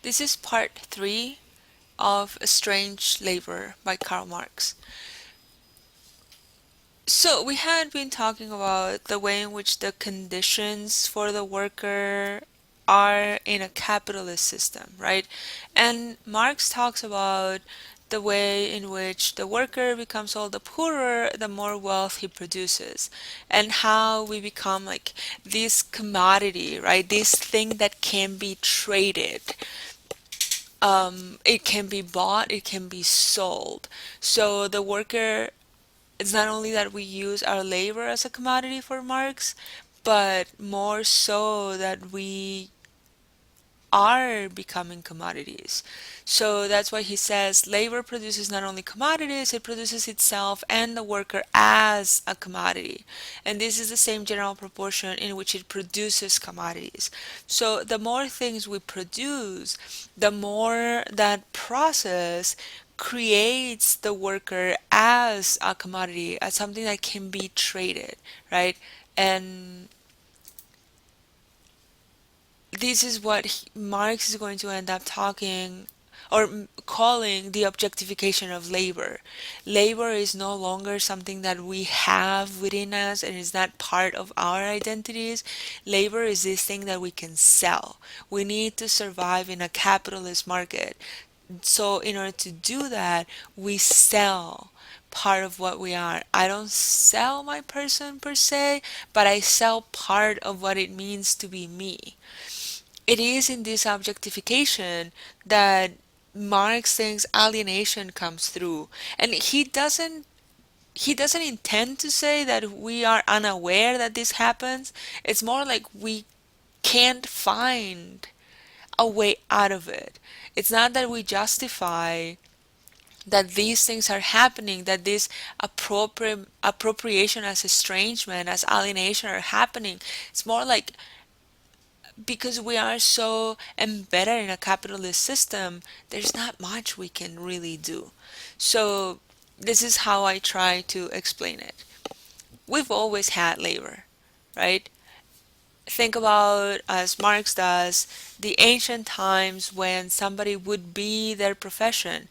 This is part 3 of A Strange Labor by Karl Marx. So, we had been talking about the way in which the conditions for the worker are in a capitalist system, right? And Marx talks about the way in which the worker becomes all the poorer the more wealth he produces, and how we become like this commodity, right? This thing that can be traded. It can be bought, it can be sold. So the worker, it's not only that we use our labor as a commodity for Marx, but more so that we are becoming commodities. So that's why he says labor produces not only commodities, it produces itself and the worker as a commodity. And this is the same general proportion in which it produces commodities. So the more things we produce, the more that process creates the worker as a commodity, as something that can be traded, right? And this is what Marx is going to end up talking or calling the objectification of labor. Labor is no longer something that we have within us and is not part of our identities. Labor is this thing that we can sell. We need to survive in a capitalist market. So, in order to do that, we sell part of what we are. I don't sell my person per se, but I sell part of what it means to be me. It is in this objectification that Marx thinks alienation comes through. And he doesn't intend to say that we are unaware that this happens. It's more like we can't find a way out of it. It's not that we justify that these things are happening, that this appropriation as estrangement, as alienation are happening. It's more like because we are so embedded in a capitalist system, there's not much we can really do. So, this is how I try to explain it. We've always had labor, right? Think about, as Marx does, the ancient times when somebody would be their profession.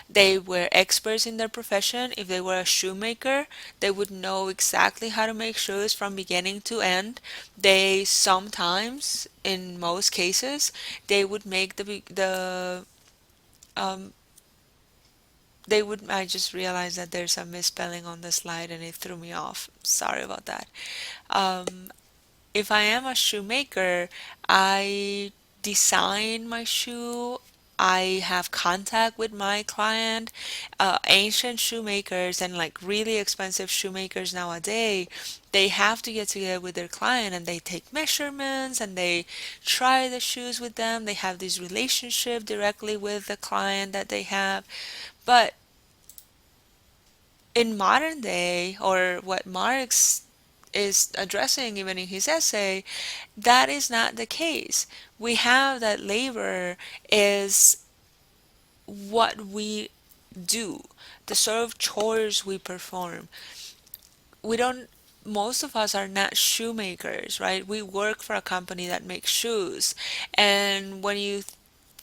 They were experts in their profession. If they were a shoemaker, they would know exactly how to make shoes from beginning to end. They sometimes, in most cases, they would make um I just realized that there's a misspelling on the slide and it threw me off. Sorry about that. Um, if I am a shoemaker, I design my shoe. I have contact with my client. Ancient shoemakers and like really expensive shoemakers nowadays, they have to get together with their client and they take measurements and they try the shoes with them. They have this relationship directly with the client that they have. But in modern day, or what Marx is addressing even in his essay, that is not the case. We have that labor is what we do, the sort of chores we perform. We don't, most of us are not shoemakers, right? We work for a company that makes shoes. And when you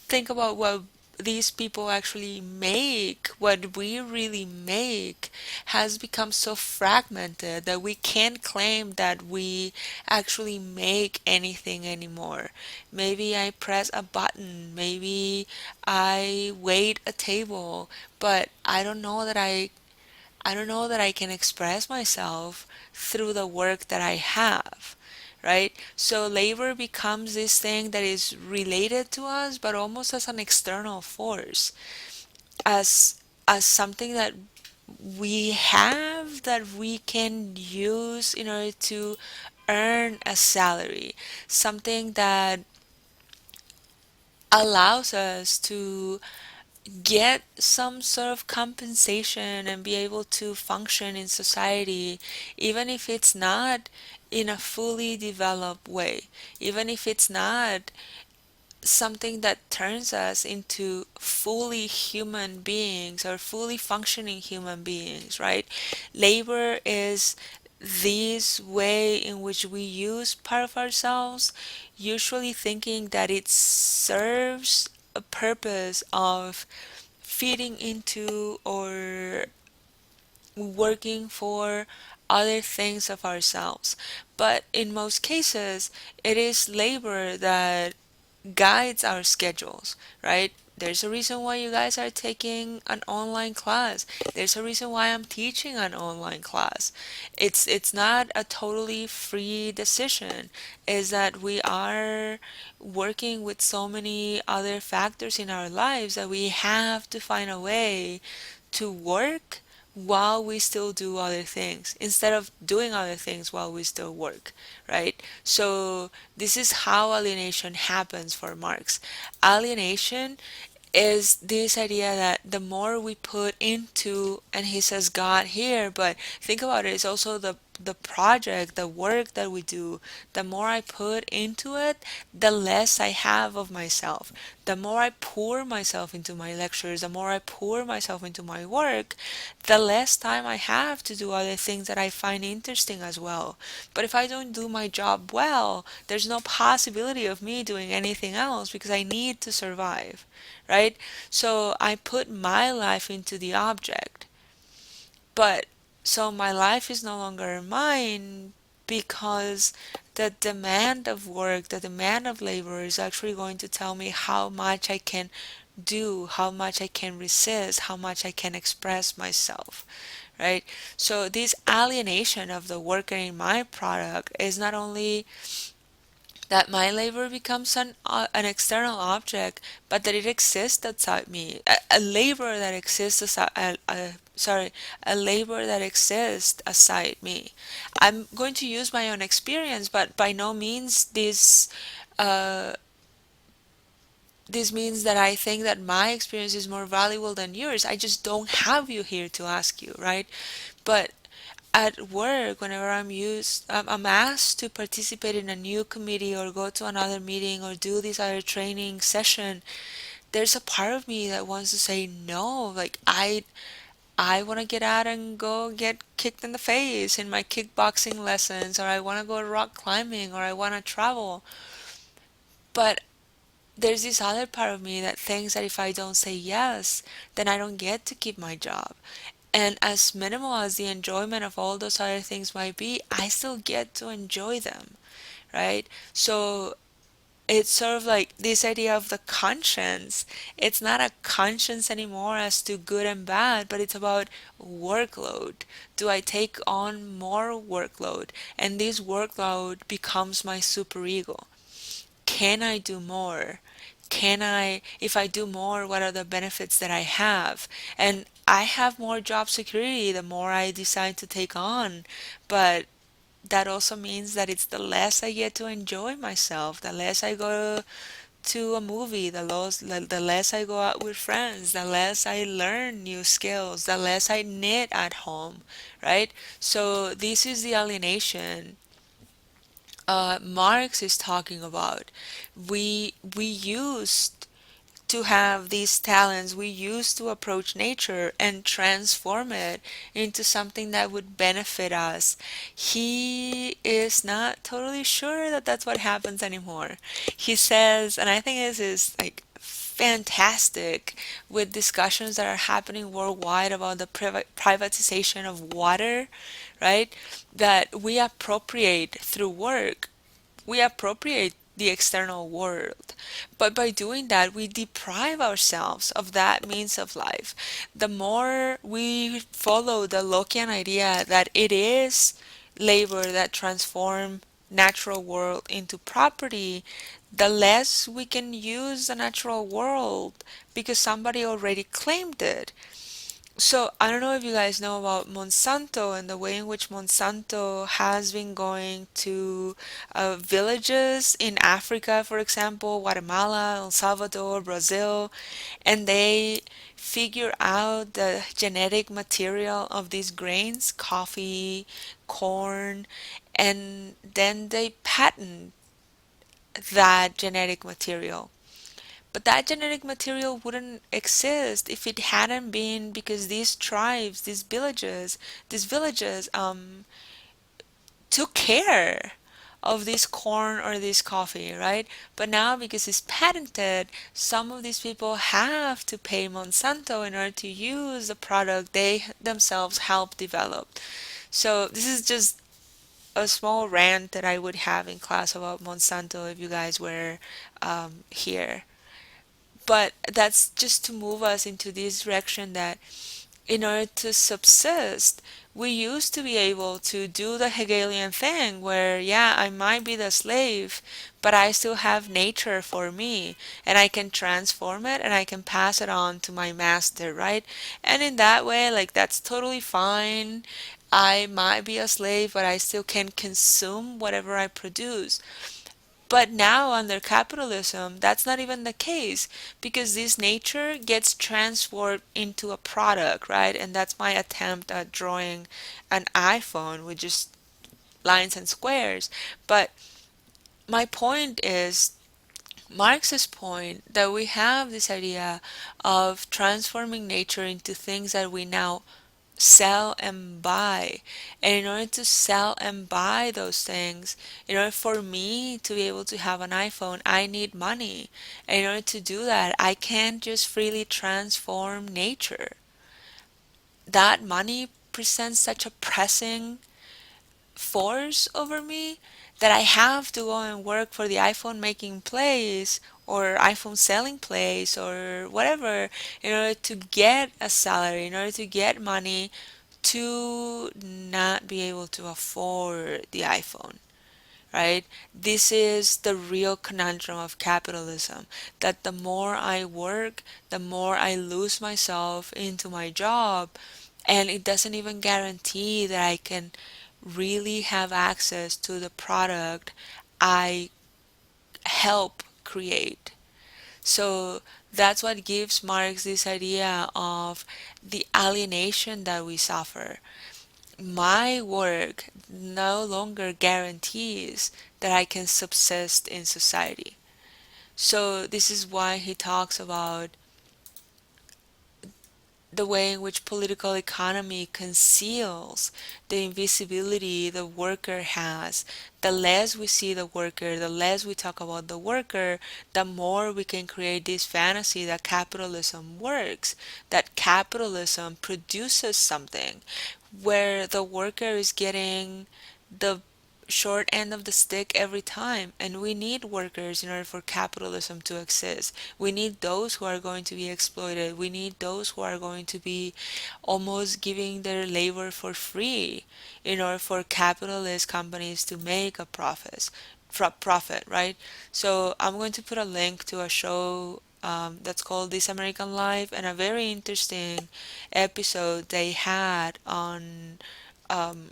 think about what these people actually make, what we really make, has become so fragmented that we can't claim that we actually make anything anymore. Maybe I press a button, maybe I wait a table, but I don't know that I can express myself through the work that I have, right? So labor becomes this thing that is related to us, but almost as an external force, as something that we have that we can use in order to earn a salary, something that allows us to get some sort of compensation and be able to function in society, even if it's not in a fully developed way, even if it's not something that turns us into fully human beings or fully functioning human beings, right? Labor is this way in which we use part of ourselves, usually thinking that it serves a purpose of feeding into or working for other things of ourselves. But in most cases, it is labor that guides our schedules, right? There's a reason why you guys are taking an online class. There's a reason why I'm teaching an online class. It's not a totally free decision. Is that we are working with so many other factors in our lives that we have to find a way to work while we still do other things instead of doing other things while we still work, right? So this is how alienation happens for Marx. Alienation is this idea that the more we put into, and he says God here, but think about it, it's also the project, the work that we do. The more I put into it, the less I have of myself. The more I pour myself into my lectures, the more I pour myself into my work, the less time I have to do other things that I find interesting as well. But if I don't do my job well, there's no possibility of me doing anything else because I need to survive, right? So I put my life into the object. But so my life is no longer mine because the demand of work, the demand of labor is actually going to tell me how much I can do, how much I can resist, how much I can express myself, right? So this alienation of the worker in my product is not only that my labor becomes an external object, but that it exists outside me. A labor that exists aside, sorry, a labor that exists aside me. I'm going to use my own experience, but by no means uh, this means that I think that my experience is more valuable than yours. I just don't have you here to ask you, right? But at work, whenever I'm asked to participate in a new committee or go to another meeting or do this other training session, there's a part of me that wants to say no. Like I want to get out and go get kicked in the face in my kickboxing lessons, or I want to go rock climbing, or I want to travel. But there's this other part of me that thinks that if I don't say yes, then I don't get to keep my job. And as minimal as the enjoyment of all those other things might be, I still get to enjoy them, right? So it's sort of like this idea of the conscience. It's not a conscience anymore as to good and bad, but it's about workload. Do I take on more workload? And this workload becomes my superego. Can I do more? If I do more, what are the benefits that I have? And I have more job security the more I decide to take on. But that also means that it's the less I get to enjoy myself, the less I go to a movie, the less I go out with friends, the less I learn new skills, the less I knit at home, right? So this is the alienation Marx is talking about. We used to have these talents. We used to approach nature and transform it into something that would benefit us. He is not totally sure that that's what happens anymore. He says, and I think this is like fantastic with discussions that are happening worldwide about the privatization of water, right? That we appropriate through work, we appropriate the external world. But by doing that, we deprive ourselves of that means of life. The more we follow the Lockean idea that it is labor that transform natural world into property, the less we can use the natural world because somebody already claimed it. So I don't know if you guys know about Monsanto and the way in which Monsanto has been going to villages in Africa, for example, Guatemala, El Salvador, Brazil, and they figure out the genetic material of these grains, coffee, corn, and then they patent that genetic material. But that genetic material wouldn't exist if it hadn't been because these tribes, these villages took care of this corn or this coffee, right? But now because it's patented, some of these people have to pay Monsanto in order to use the product they themselves helped develop. So this is just a small rant that I would have in class about Monsanto if you guys were here. But that's just to move us into this direction that in order to subsist, we used to be able to do the Hegelian thing where, yeah, I might be the slave, but I still have nature for me, and I can transform it and I can pass it on to my master, right? And in that way, like, that's totally fine. I might be a slave, but I still can consume whatever I produce. But now under capitalism, that's not even the case because this nature gets transformed into a product, right? And that's my attempt at drawing an iPhone with just lines and squares. But my point is Marx's point that we have this idea of transforming nature into things that we now sell and buy. And in order to sell and buy those things, in order for me to be able to have an iPhone, I need money. And in order to do that, I can't just freely transform nature. That money presents such a pressing force over me that I have to go and work for the iPhone making place or iPhone selling place or whatever in order to get a salary, in order to get money to not be able to afford the iPhone, right? This is the real conundrum of capitalism, that the more I work, the more I lose myself into my job, and it doesn't even guarantee that I can really have access to the product I help create. So that's what gives Marx this idea of the alienation that we suffer. My work no longer guarantees that I can subsist in society. So this is why he talks about the way in which political economy conceals the invisibility the worker has. The less we see the worker, the less we talk about the worker, the more we can create this fantasy that capitalism works, that capitalism produces something where the worker is getting the short end of the stick every time. And we need workers in order for capitalism to exist. We need those who are going to be exploited. We need those who are going to be almost giving their labor for free in order for capitalist companies to make a profit, right? So I'm going to put a link to a show that's called This American Life, and a very interesting episode they had on um,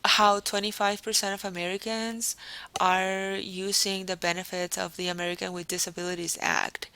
how 25% of Americans are using the benefits of the American with Disabilities Act.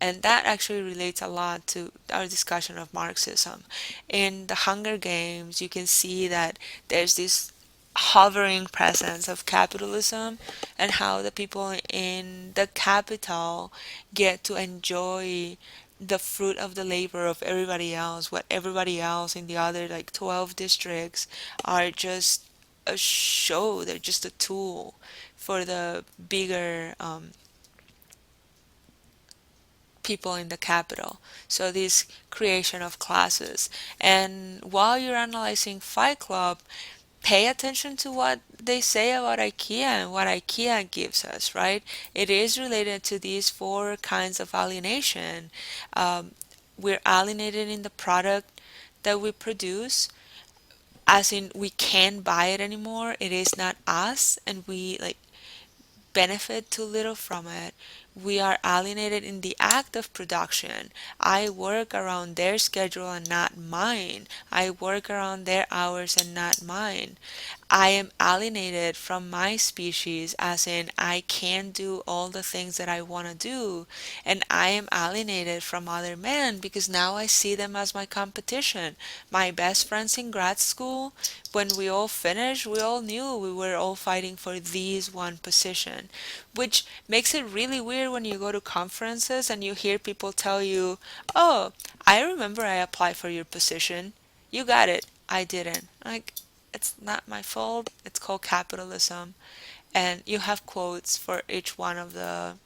And that actually relates a lot to our discussion of Marxism. In the Hunger Games, you can see that there's this hovering presence of capitalism and how the people in the capital get to enjoy the fruit of the labor of everybody else, what everybody else in the other like 12 districts are just a show, they're just a tool for the bigger people in the capital. So this creation of classes. And while you're analyzing Fight Club, pay attention to what they say about IKEA and what IKEA gives us, right? It is related to these four kinds of alienation. We're alienated in the product that we produce, as in we can't buy it anymore. It is not us, and we like benefit too little from it. We are alienated in the act of production. I work around their schedule and not mine. I work around their hours and not mine. I am alienated from my species, as in I can't do all the things that I want to do. And I am alienated from other men because now I see them as my competition. My best friends in grad school, when we all finished, we all knew we were all fighting for these one position, which makes it really weird when you go to conferences and you hear people tell you, oh, I remember I applied for your position. You got it. I didn't. Like, it's not my fault. It's called capitalism. And you have quotes for each one of the